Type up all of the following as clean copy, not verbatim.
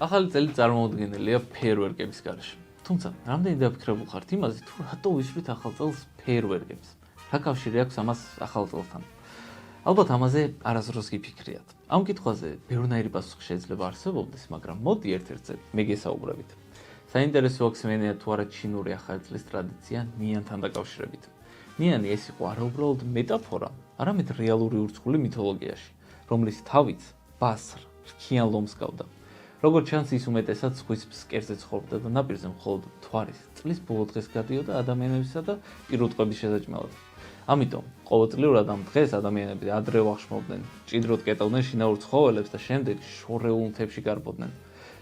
ახალი წელი წარმოუდგენელია ფეიერვერკების გარეშე. თუმცა, რამდენი დაფიქრებულ ხართ იმაზე, თუ რატო ვისვრით ახალ წელს ფეიერვერკებს? რა კავშირი აქვს ამას ახალ წელთან? ალბათ ამაზე არასდროს გიფიქრიათ. ამ კითხვაზე ბევრნაირი პასუხი შეიძლება არსებობდეს, მაგრამ მოდი ერთ-ერთზე მე გესაუბრებით. საინტერესო აქვს მენია თუ არა ჩინური ახალი წლის ტრადიცია ნიანთან დაკავშირებით. ნიანი ეს იყო არა უბრალოდ მეტაფორა, არამედ რეალური ურჩხული მითოლოგიაში, რომლის თავიც ბასრ რქიან ლომს ჰგავდა. როგორც ჩანს, ის უმეტესად ზღვის ფსკერზე ცხოვრობდა და ნაპირზე მხოლოდ მთვარის წლის ბოლო დღეს გადიოდა ადამიანებისა და პირუტყვების შესაჭმელად. ამიტომ ყოველწლიურად ამ დღეს ადამიანები ადრე ვახშმობდნენ, ჭიდროდ კეტავდნენ შინაურ ცხოველებს და შემდეგ შორეულ მთებში გარბოდნენ.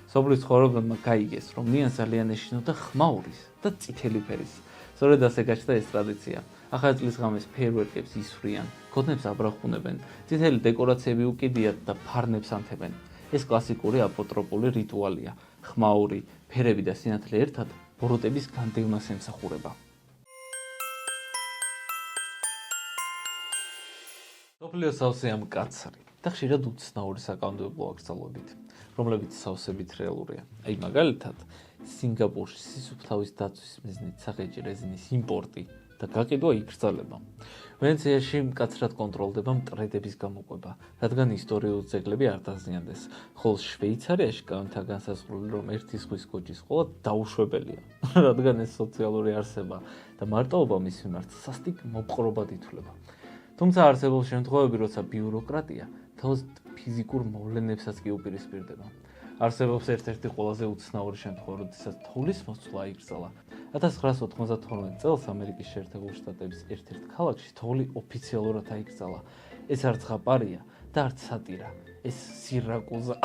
სოფლის ცხოვრებლებმა გაიგეს, რომ ნიანს ძალიან ეშინოდა ხმაურის და წითელი ფერის. სწორედ ასე გაჩნდა ეს ტრადიცია. ახალი წლის ღამეს ფეიერვერკებს ისვრიან, ქოთნებს აბრახუნებენ, წითელი დეკორაციები უკიდიათ და ფარნებს ანთებენ. ეს კლასიკური აპოტროპული რიტუალია. ხმაური, ფერები და სინათლე ერთად ბოროტების განდევნას ემსახურება. სოფლიო სავსე ამ კაცრი და ხშირად უცნაური საკანონმდებლო აკრძალვებით, რომლებიც სავსებით რეალურია. აი მაგალითად, სინგაპურში სისუფთავის დაცვის მიზნით სახეჭი რეზინის იმპორტი და გაყიდვა იკრძალება. ვენეციაში მკაცრად კონტროლდება მტრედების გამოყვება, რადგან ისტორიული ძეგლები არ დაზიანდეს, ხოლო შვეიცარიაში კანონთა განსაზღვრული, რომ ერთი ზღვის კოჭის ყოლა დაუშვებელია, რადგან ეს სოციალური არსება და მარტოობა მის მიმართ სასტიკ მოპყრობად ითვლება. თუმცა არსებობს შემთხვევები, როცა ბიუროკრატია თავს ფიზიკურ მოვლენებსაც კი უპირისპირდება. არსებობს ერთ-ერთი ყველაზე უცნაური შემთხვევა, როდესაც თოვლის მოსვლა იკრძალა. 1992 წელს ამერიკის შეერთებული შტატების ერთ-ერთ ქალაქში თოვლი ოფიციალურად აიკრძალა. ეს არც ხაპარია და არც სატირა, ეს სირაკუზა.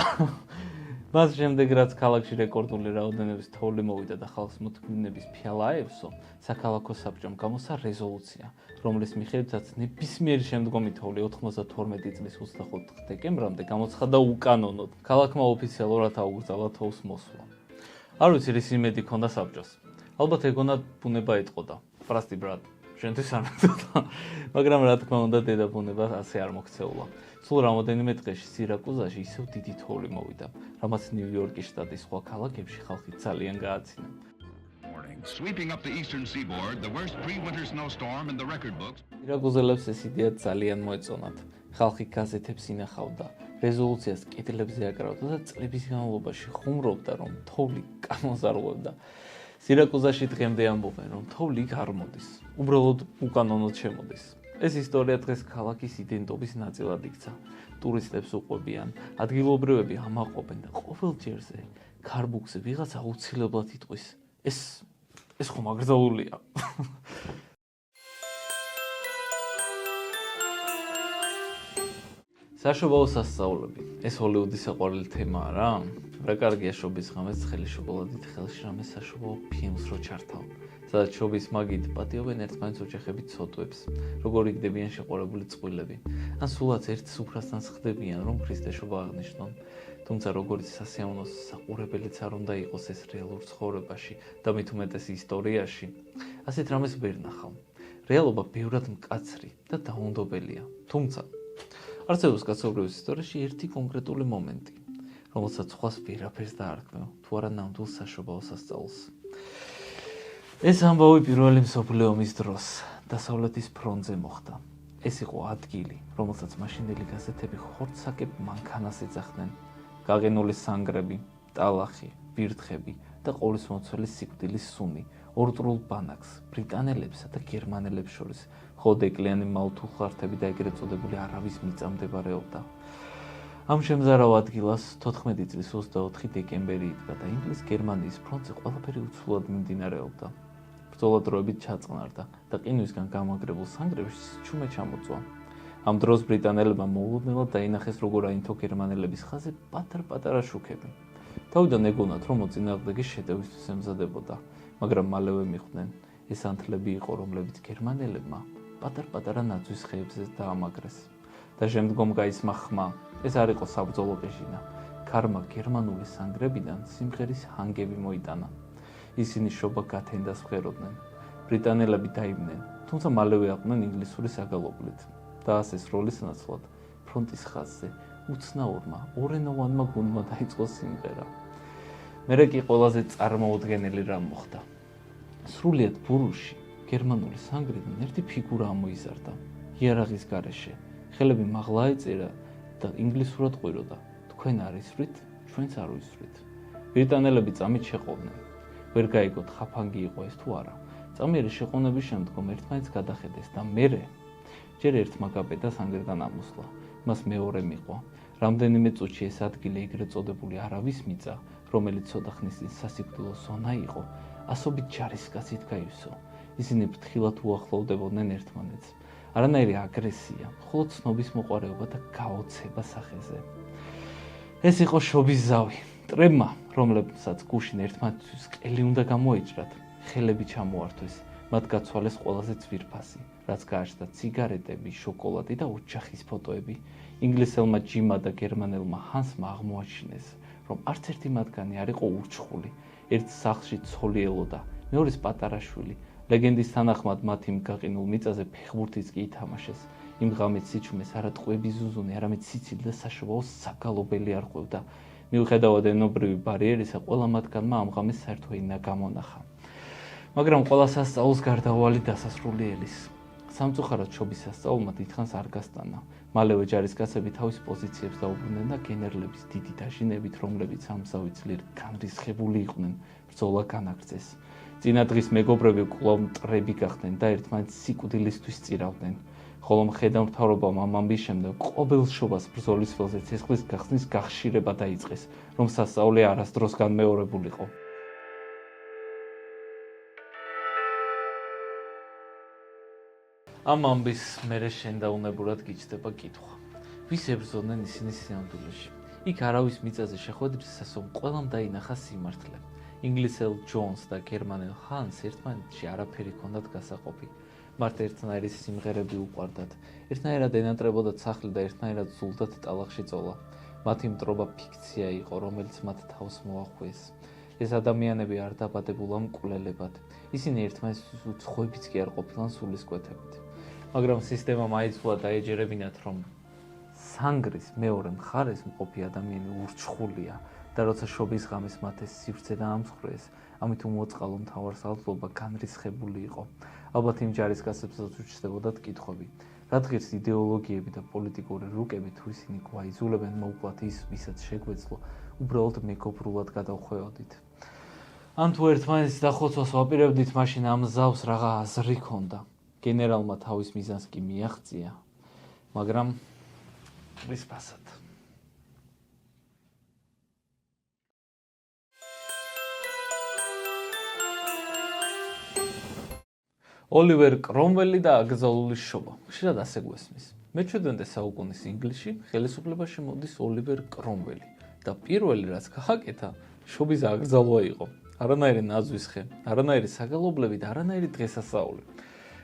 მას შემდეგ, რაც ქალაქში რეკორდული რაოდენობის თოვლი მოვიდა და ხალხს მოთმინების ფიალა აევსო, საქალაქო საბჭომ გამოსცა რეზოლუცია, რომლის მიხედვითაც ნებისმიერი შემდგომი თოვლი 92 წლის 25 დეკემბრამდე გამოცხადდა უკანონოდ. ქალაქმა ოფიციალურად აუკრძალა თოვლის მოსვლა. არ ვიცი, რის იმედი ჰქონდა საბჭოს. ალბათ ეგონა ბუნება ეტყოდა. პრასტი ბრატ, შენთვის არ მეტყოდა. მაგრამ რა თქმა უნდა, დედა ბუნება ასე არ მოქცეულა. სულ რამოდენიმე დღეში სირაკუზაში ისევ დიდი თოვლი მოვიდა, რამაც ნიუ-იორკის შტატის სხვა ქალაქებში ხალხი ძალიან გააცინა. Sweeping up the eastern seaboard, the worst pre-winter snowstorm in the record books. სირაკუზელებს ეს იდეა ძალიან მოეწონათ. ხალხი გაზეთებს ინახავდა, რეზოლუციას კედლებზე აკრავდა და წლების განმავლობაში ხუმრობდა, რომ თოვლი კანონზარღვევდა. სირაკუზაში დღემდე ამბობენ, რომ თოვლი იქ არ მოდის, უბრალოდ უკანონოდ შემოდის. ეს ისტორია დღეს ქალაქის იდენტობის ნაწილად იქცა. ტურისტებს უყვებიან, ადგილობრივები ამაყობენ და ყოველ ჯერზე ქარბუქზე ვიღაცა აუცილებლად იტყვის. ეს ხომ აკრძალულია. საშობაო სასწაულები. ეს ჰოლივუდის საყვარელი თემაა რა? რა კარგია შობის ღამეს ცხელი შოკოლადით ხელში რამე საშობაო ფილმს რო ჩართავ. სადაც შობის მაგით პატიობენ ერთმანეთს ოჯახებით ცოტვებს, როგორ იგდებიან შეყვარებული წყვილები. ან სულაც ერთ სუფრასთან ხდებიან, რომ ქრისტეშობა აღნიშნონ. თუმცა როგორც სასიამოვნო საყურებელიც არ უნდა იყოს ეს რეალურ ცხოვრებაში და მით უმეტეს ისტორიაში, ასეთ რამეს ვერ ნახავ. რეალობა ბევრად მკაცრი და დაუნდობელია. თუმცა არსებობს კაცობრიობის ისტორიაში ერთი კონკრეტული მომენტი, რომელსაც სხვას ვერაფერს დაარქმევ, თუ არა ნამდვილ საშობაო სასწაულს. ეს ამბავი პირველი მსოფლიო ომის დროს დასავლეთის ფრონტზე მოხდა. ეს იყო ადგილი, რომელსაც მაშინდელი გაზეთები ხორცაკებ მანქანას ეძახდნენ. გაღენული სანგრები, ტალახი, ვირთხები და ყოვლისმომცველი სიკვდილის სუნი ორტრულ ბანაკს ბრიტანელებსა და გერმანელებს შორის, ხოლო დეკლიანი მალთულხართები და ეგრეთ წოდებული არავის მიწა მდებარეობდა. ამ შემზარავ ადგილას 14 წლის 24 დეკემბერი იდგა და ინგლիս-გერმანიის ფრონტზე ყველაფერი უცვლად მიმდინარეობდა. ბრძოლა დროებით ჩაწყნარდა და ყინვისგან გამაგრებულ სანგრებში ჩუმე ჩამოწვა. ამ დროს ბრიტანელებმა მოულოდნელად დაინახეს, როგორ აინთო გერმანელების ხაზზე პატარ-პატარა შუქები. თავიდან ეგონათ, რომ მოწინააღმდეგის შეტევისთვის ემზადებოდა, მაგრამ მალევე მიხვდნენ, ეს ანთლები იყო, რომლებიც გერმანელებმა პატარ-პატარა ნაძვის ხეებზე დაამაგრეს. და შემდგომ გაისმა ხმა, ეს არ იყო საბრძოლო ყიჟინა. ქარმა გერმანული სანგრებიდან სიმღერის ჰანგები მოიტანა. ისინი შობა გათენდას მღეროდნენ. ბრიტანელები დაიბნენ, თუმცა მალევე აყვნენ ინგლისური საგალობლით. და ასეს როლის ნაცვლად ფრონტის ხაზზე უცნაურმა ორენოვანმა გუნდმა დაიწყო სიმღერა. მერე კი ყველაზე წარმოუდგენელი რამ მოხდა. სრულიად ბურუში გერმანული სანგრიდან ერთი ფიგურა მოიზარდა. იარაღის გარეშე, ხელები მაღლა ეწერა და ინგლისურად ყვიროდა. თქვენ არ ისვრით, ჩვენც არ ვისვრით. ბრიტანელები წამით შეყოვდნენ. ვერ გაიგოთ ხაფანგი იყო ეს თუ არა. წამიერი შეყოვნების შემდგომ ერთმანეთს გადახედეს და მერე ჯერ ერთმა გაბედა სანგრიდან ამოსვლა. მას მეორე მიყვა. რამდენიმე წუთში ეს ადგილი ეგრეთ წოდებული არავის მიწა, რომელიც ცოტა ხნის წინ სასიკვდილო ზონა იყო, ასობით ჯარისკაცით გაივსო. ისინი ფრთხილად უახლოვდებოდნენ ერთმანეთს. არანაირი აგრესია, მხოლოდ ცნობის მოყვარეობა და გაოცება სახეზე. ეს იყო შობის ზავი. მტრებმა, რომლებსაც გუშინ ერთმანეთთვის ყელი უნდა გამოეჭრათ, ხელები ჩამოართვეს, მათ გაცვალეს ყველაზე ძვირფასი, რაც გააჩნდა ციგარეტები, შოკოლადი და ოჯახის ფოტოები. ინგლისელმა ჯიმა და გერმანელმა ჰანსმა აღმოაჩინეს, რომ არც ერთი მათგანი არ იყო ურჩხული. ერთ სახლში ცოლი ელოდა, მეორეს პატარა შვილი. ლეგენდის თანახმად მათ იმ გაყინულ მიწაზე ფეხბურთიც კი ითამაშეს. იმ ღამით სიჩუმეს არა ტყვეების ზუზუნი, არამედ სიცილი და საშობაო საგალობელი არ ყვევდა. მიუხედავად ენობრივი ბარიერისა, ყველა მათგანმა ამ ღამეს საერთო ენა გამონახა. მაგრამ ყველა სასწაულს გარდაუვალი დასასრული ელის. სამწუხაროდ შობის სასწაულმა დიდხანს არ გასტანა. მალევე ჯარისკაცები თავის პოზიციებს დაუბრუნდნენ და გენერლების დიდი დაჟინებით, რომლებიც ამ ზავით ძლიერ განრისხებული იყვნენ, ბრძოლა განაგრძეს. წინა დღის მეგობრები კვლავ მტრები გახდნენ და ერთმანეთს სიკვდილისთვის წირავდნენ. ხოლო მხედართმთავრობამ ამ ამბის შემდეგ ყოველ შობას ბრძოლის ველზე ცეცხლის გახსნის გახშირება დაიწყეს, რომ სასწაული არასდროს განმეორებულიყო. ამ ამბის მერე შენდაუნებურად გიჩნდება კითხვა. ვის ებრძოდნენ ისინი სინამდვილეში? იქ არავის მიწაზე შეხვედრისასო ყველამ დაინახა სიმართლე. ინგლისელ ჯონს და გერმანელ ჰანს ერთმანეთში არაფერი ჰქონდათ გასაყოფი. მათ ერთნაირი სიმღერები უყვარდათ, ერთნაირად ენატრებოდათ სახლი და ერთნაირად ზულდათ ტალახში წოლა. მათი მტრობა ფიქცია იყო, რომელიც მათ თავს მოახვიეს. ეს ადამიანები არ დაბადებულა მკვლელებად. ისინი ერთმანეთისთვის უცხოებიც კი არ ყოფილან სულისკვეთებით. მაგრამ სისტემამ აიძულა დაეჯერებინათ, რომ სანგრის მეორე მხარეს მყოფი ადამიანი ურჩხულია და როცა შობის ღამეს მათ ეს სივრცე დაამსხვრეს, ამით უმოწყალო მთავარსარდლობა განრისხებული იყო. ალბათ იმ ჯარისკაცებსაც უჩნდებოდათ კითხვები. რა დღეს იდეოლოგიები და პოლიტიკური რუკები თუ ისინი გვაიძულებენ მოუკლათ ის, ვისაც შეგვეძლო, უბრალოდ მეგობრულად გადავხვეოდით. ან თუ ერთმანეთის დახოცვას ვაპირებდით, მაშინ ამ ზავს რაღა აზრი ჰქონდა. გენერალმა თავის მიზანს კი მიაღწია, მაგრამ რის ფასად. ოლივერ კრომველი და აკრძალული შობა. ხშირად ასე გვესმის. მე-17 საუკუნის ინგლისში ხელისუფლებაში მოდის ოლივერ კრომველი და პირველი რაც გააკეთა, შობის აკრძალვა იყო. არანაირი ნაზვის ხე, არანაირი საგალობლები და არანაირი დღესასწაული.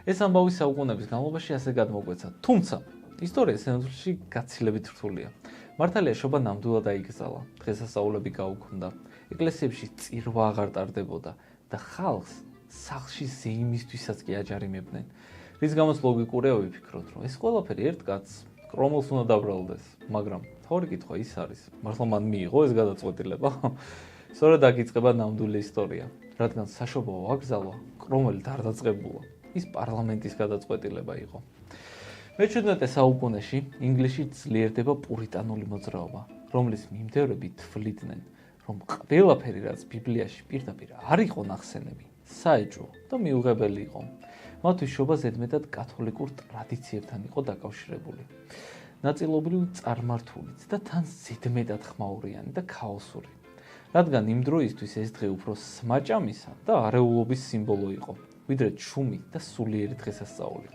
ეს ამბავი საუკუნეების განმავლობაში ასე გადმოგვეცა, თუმცა ისტორია სინამდვილეში გაცილებით რთულია. მართალია შობა ნამდვილად აიკრძალა, დღესასწაულები გაუქმდა, ეკლესიებში წირვა აღარ ტარდებოდა და ხალხს სახლში ზეიმისთვისაც კი აჯარიმებდნენ. რის გამოც ლოგიკურია ვიფიქროთ, რომ ეს ყველაფერი ერთ კაცს კრომველს უნდა დაბრალდეს, მაგრამ თავი კითხვა ის არის, მართლა მან მიიღო ეს გადაწყვეტილება? სწორედ აქ იწყება ნამდვილი ისტორია, რადგან საშობაო აკრძალვა კრომველი არ დაწყებულა. ის პარლამენტის გადაწყვეტილება იყო. მე-17 საუკუნეში ინგლისში ძლიერდება პურიტანული მოძრაობა, რომლის მიმდევრები თვლიდნენ, რომ ყველაფერი, რაც ბიბლიაში პირდაპირ არ იყო ნახსენები, საეჭვო და მიუღებელი იყო. მათთვის შობა ზედმეტად კათოლიკურ ტრადიციებთან იყო დაკავშირებული. ნაწილობრივ წარმართულიც და თან ზედმეტად ხმაურიანი და ქაოსური. რადგან იმ დროისთვის ეს დღე უფრო სმაჭამისა და არეულობის სიმბოლო იყო, ვიდრე ჩუმი და სულიერი დღესასწაული.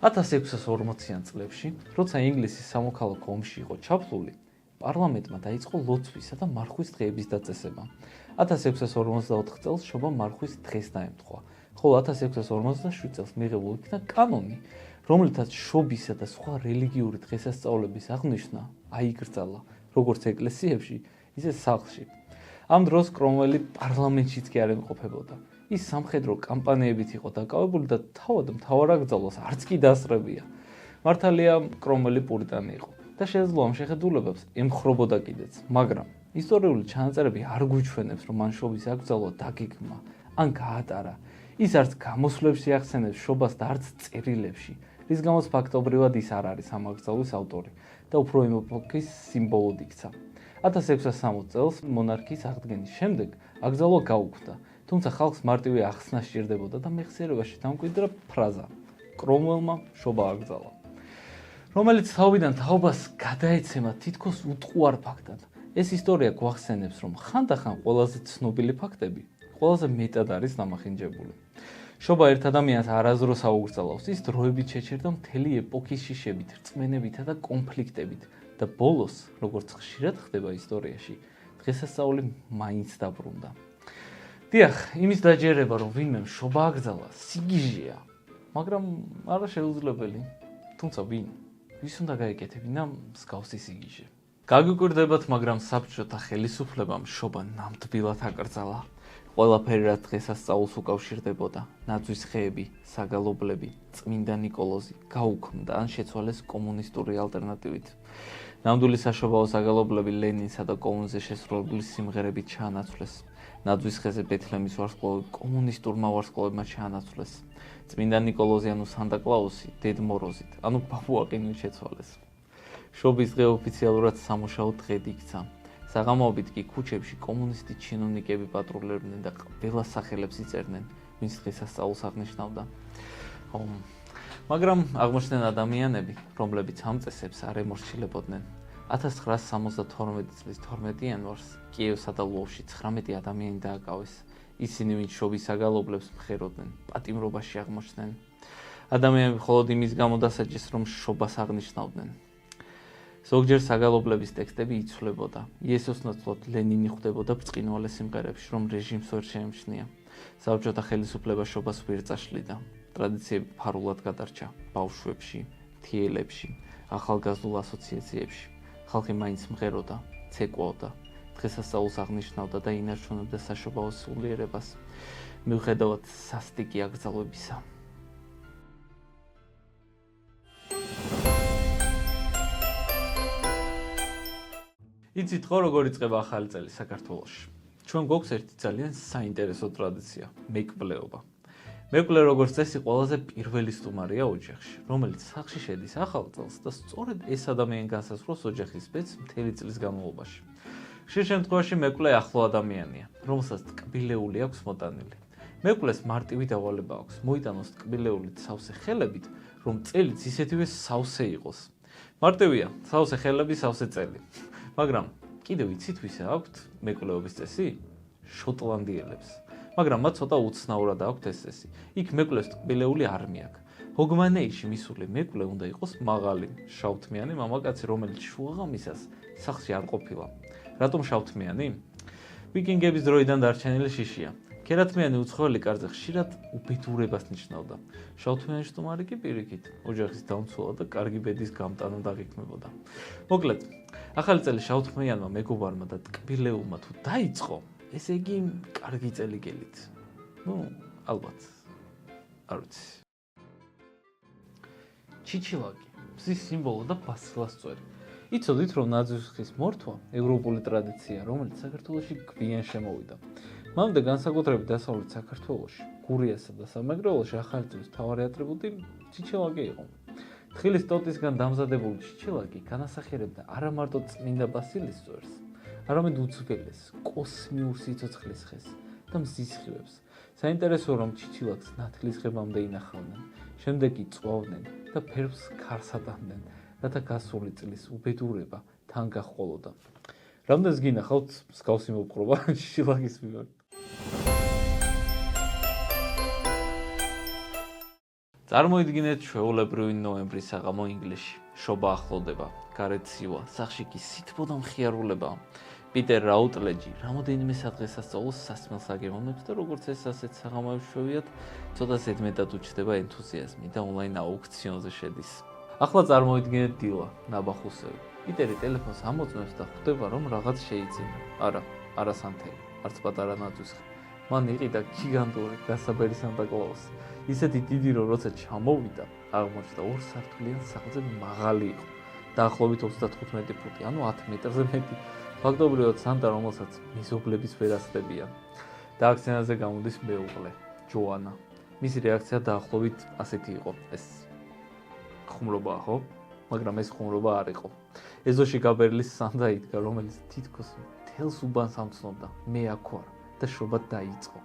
1640-იან წლებში, როცა ინგლისის სამოქალაქო ომში იყო ჩაფლული, პარლამენტმა დაიწყო ლოცვისა და მარხვის დღეების დაწესება. 1654 წელს შობა მარხვის დღეს დაემთხვა, ხოლო 1657 წელს მიღებულ იქნა კანონი, რომლითაც შობისა და სხვა რელიგიური დღესასწაულების აღნიშვნა აიკრძალა, როგორც ეკლესიებში, ისე სახლში. ამ დროს კრომველი პარლამენტშიც კი არ ემყოფებოდა. ის სამხედრო კამპანიებით იყო დაკავებული და თავად მთავარ აკრძალვას არც კი დასწრებია. მართალია კრომველი პურიტანი იყო და შეეძლო ამ შეხედულებებს ემხრობოდა კიდეც, მაგრამ ისტორიული ჩანაწერები არ გვიჩვენებს, რომ მან შობის აკრძალვა დაგეგმა ან გაატარა. ის არც გამოსვლებში ახსენებს შობას და არც წერილებში, რის გამოც ფაქტობრივად ის არ არის ამ აკრძალვის ავტორი და უფრო იმ ეპოქის სიმბოლოდ იქცა. 1660 წელს მონარქიის აღდგენის შემდეგ აკრძალვა გაუქმდა, თუმცა ხალხს მარტივი ახსნა სჭირდებოდა და მეხსიერებაში დამკვიდრა ფრაზა კრომველმა შობა აკრძალა, რომელიც თაობიდან თაობას გადაეცემა თითქოს უტყუარ ფაქტად. ეს ისტორია გვახსენებს, რომ ხანდახან ყველაზე ცნობილი ფაქტები ყველაზე მეტად არის დამახინჯებული. შობა ერთ ადამიანს არაზროს აუგრძალავს, ის დროებით შეჩერდა მთელი ეპოქის შიშებით, რწმენებითა და კონფლიქტებით და ბოლოს, როგორც ხშირად ხდება ისტორიაში, დღესასწაული მაინც დაბრუნდა. დიახ, იმის დაჯერება, რომ ვინმე შობა აკრძალა, სიგიჟეა, მაგრამ არა შეუძლებელი. თუმცა ვის უნდა გაეკეთებინა მსგავსი სიგიჟე? გაგვიკვირდებათ, მაგრამ საბჭოთა ხელისუფლებამ შობა ნამდვილად აკრძალა. ყველაფერი, რაც დღესასწაულს უკავშირდებოდა, ნაძვის ხეები, საგალობლები, წმინდა ნიკოლოზი, გაუქმდა ან შეცვალეს კომუნისტური ალტერნატივით. ნამდვილი საშობაო საგალობლები ლენინსა და კომუნზე შესრულებული სიმღერებით ჩაანაცვლეს. ნაძვის ხეზე ბეთლემის ვარსკვლავი კომუნისტურმა ვარსკვლავებმა ჩაანაცვლეს. წმინდა ნიკოლოზი ანუ სანტა-კლაუსი დედ მოროზით, ანუ ბაბუაყინით შეცვალეს. შობის დღე ოფიციალურად სამუშაო დღედ იქცა. საღამოობით კი ქუჩებში კომუნისტი ჩინოვნიკები პატრულებდნენ და ყველა სახელებს იწერდნენ, ვინც დღესასწაულს აღნიშნავდა. მაგრამ აღმოჩნდნენ ადამიანები, რომლებიც ამ წესებს არ ემორჩილებოდნენ. 1972 წლის 12 იანვარს კიევსა და ლვოვში 19 ადამიანი დააკავეს. ისინი, ვინც შობის საგალობლებს მღეროდნენ, პატიმრობაში აღმოჩნდნენ. ადამიანები მხოლოდ იმის გამო დასაჯეს, რომ შობას აღნიშნავდნენ. ზოგჯერ საგალობლების ტექსტები იცვლებოდა. იესოს ნაცვლად ლენინი ხვდებოდა ბრწყინვალე სიმღერებში, რომ რეჟიმს ვერ შეემჩნია. საბჭოთა ხელისუფლება შობას ვერ წაშლიდა. ტრადიციები ფარულად გადარჩა ბავშვებში, მთიელებში, ახალგაზრდულ ასოციაციებში. ხალხი მაინც მღეროდა, ცეკვაოდა, დღესასწაულს აღნიშნავდა და ინარჩუნებდა საშობაო სულიერებას, მიუხედავად სასტიკი აკრძალვებისა. იცით ხო, როგორ იწყება ახალი წელი საქართველოში? ჩვენ გვაქვს ერთი ძალიან საინტერესო ტრადიცია, მეკვლეობა. მეკვლე როგორც წესი ყველაზე პირველი სტუმარია ოჯახში, რომელიც სახლში შედის ახალ წელს და სწორედ ეს ადამიანი განსაზღვროს ოჯახის ბედს მთელი წლის განმავლობაში. ხშირ შემთხვევაში მეკვლე ახლო ადამიანია, რომელსაც ტკბილეული აქვს მოტანილი. მეკვლეს მარტივი დავალება აქვს, მოიტანოს ტკბილეულით სავსე ხელებით, რომ წელიც ისეთივე სავსე იყოს. მარტივია, სავსე ხელები, სავსე წელი. მაგრამ კიდევ იცით ვისა აქვთ მეკვლეობის წესი? შოტლანდიელებს. მაგრამ მათ ცოტა უცნაურად აქვთ ეს წესი. იქ მეკვლეს ტკბილეული არ მიაქვს. ჰოგმანეიში მისული მეკლე უნდა იყოს მაღალი, შავთმიანი მამაკაცი, რომელიც შუაღამისას სახლში არ ყოფილა. რატომ შავთმიანი? ვიკინგების დროიდან დარჩენილი შიშია. ქერათმიანი უცხოელი კარზე ხშირად უბედურებას ნიშნავდა. შავთმიანი სტუმარი კი პირიქით, ოჯახის დამცველა და კარგი ბედის გამტანა დაგიქმებოდა. მოკლედ, ახალი წელი შავთმიანმა მეგობარმა და ტკბილეულმა თუ დაიწყო, ესე იგი კარგი წელი გელით. ალბათ. არ ვიცი. ჩიჩილაკი, მზის სიმბოლო და ბასილასწვერი. იცოდით, რომ ნაძვის ხის მორთვა ევროპული ტრადიციაა, რომელიც საქართველოში გვიან შემოვიდა. მანამდე განსაკუთრებით დასავლეთ საქართველოში, გურიასა და სამეგრელოში ახალი წლის მთავარი ატრიბუტი ჩიჩილაკი იყო. თხილის ტოტისგან დამზადებული ჩიჩილაკი განასახიერებდა არა მარტო წმინდა ბასილისწვერს, არამედ უძველეს, კოსმიურ სიცოცხლის ხეს და მზის ხივებს. საინტერესოა, რომ ჩიჩილაკს ნათლის ღებამდე ინახავდნენ, შემდეგ კი წვავდნენ და ფერს ქარს ატანდნენ, რათა გასული წლის უბედურება თან გაჰყოლოდა. რამდენს გინახავთ მსგავსი მოპყრობა ჩიჩილაკის მიმართ? წარმოიდგინეთ ჩვეულებრივი ნოემბრის საღამო ინგლისში. შობა ახლოვდება, გარეთ ცივა, სახლში კი სითბო და მხიარულება. პიტერ რაუტლეჯი რამოდენიმე სადღესასწაულოს სასმელს აგემოვნებს და როგორც ეს ასეთ საღამოებს შევიათ, ცოტა ზედმეტად უჩნდება ენთუზიაზმი და ონლაინ აუქციონზე შედის. ახლა წარმოიდგინეთ დილა, ნაბახუსები. პიტერი ტელეფონს ამოწმებს და ხვდება, რომ რაღაც შეიძინა. არა სანთელი, არც პატარა ნაძვისხი. მან იყიდა გიგანტური გასაბერი სანტა-კლაუსი. ისეთი დიდი, რომ როცა ჩამოვიდა, აღმოჩნდა 2 სართულიან სახლზე მაღალი იყო. დაახლოებით 35 ფუტი, ანუ 10 მეტრზე მეტი. ფაქტობრივად სანტა, რომელსაც მეზობლების ვერასდებიან და აქ სცენაზე გამოდის მეუღლე, ჯოანა. მისი რეაქცია დაახლოებით ასეთი იყო. ეს ხუმრობაა, ხო? მაგრამ ეს ხუმრობა არ იყო. ეზოში გაბერლის სანტა იდგა, რომელიც თითქოს მთელს უბანს ამცნობდა. მე აქ ვარ და შობა დაიწყო.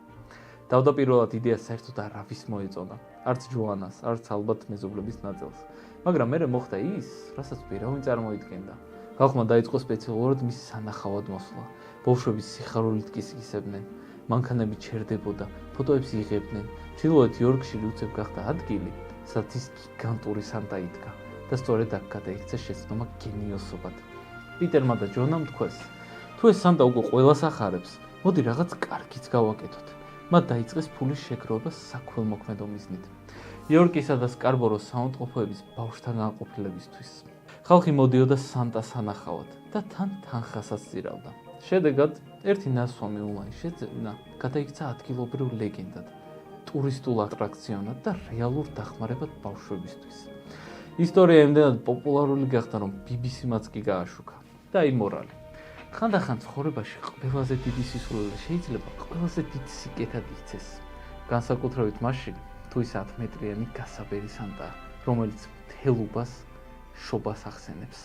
თავდაპირველად იდეა საერთოდ არავის მოეწონა. არც ჯოანას, არც ალბათ მეზობლების ნაწილს. მაგრამ მერე მოხდა ის, რასაც ვერავინ წარმოიდგენდა. ხალხმა დაიწყო სპეციალურად მისი სანახავად მოსვლა. ბავშვები სიხარულით კისკისებდნენ, მანქანები ჩერდებოდა, ფოტოებს იღებდნენ. ჩრდილოეთ იორკში უცებ გახდა ადგილი, სადაც ის გიგანტური სანტა იდგა და სწორედ აქ გადაიქცა შეცდომა გენიოსობად. პიტერმა და ჯონამ თქვეს, თუ ეს სანტა უკვე ყველას ახარებს, მოდი რაღაც კარგიც გავაკეთოთ. მათ დაიწყეს ფულის შეგროვება საქველმოქმედო მიზნით. იორკისა და სკარბოროს საავადმყოფოების ბავშვთა განყოფილებისთვის. ხალხი მოდიოდა სანტას სანახავად და თან თანხასაც ზირავდა. შედეგად, ერთი ნასვამი ულანი შეძებნა გადაიქცა ადგილობრივ ლეგენდად, ტურისტულ ატრაქციონად და რეალურ დახმარებად ბავშვებისთვის. ისტორია იმდენად პოპულარული გახდა, რომ BBC-მაც კი გააშუქა. და აი მორალი. ხანდახან ცხოვრებაში ყველაზე დიდი სისულელე შეიძლება ყველაზე დიდ სიკეთად იქცეს. განსაკუთრებით მაშინ, თუ ის 10 მეტრიანი გასაბერი სანტაა, რომელიც მთელ უბანს შობას ახსენებს.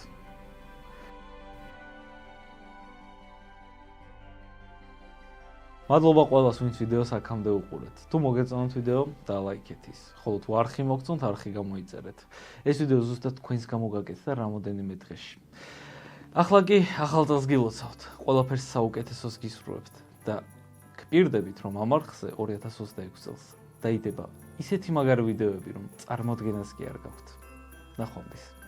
მადლობა ყველას, ვინც ვიდეოს აქამდე უყურეთ. თუ მოგეწონათ ვიდეო, დალაიქეთ ის. ხოლო თუ არხი მოგწონთ, არხი გამოიწერეთ. ეს ვიდეო ზუსტად თქვენს გამო გაკეთდა რამოდენიმე დღეში. ახლა კი ახალ წელს გილოცავთ. ყველაფერს საუკეთესოს გისურვებთ და გპირდებით, რომ ამ არხზე 2026 წელს დაიდება ისეთი მაგარი ვიდეოები, რომ წარმოდგენას კი არ გაქვთ. ნახვამდის.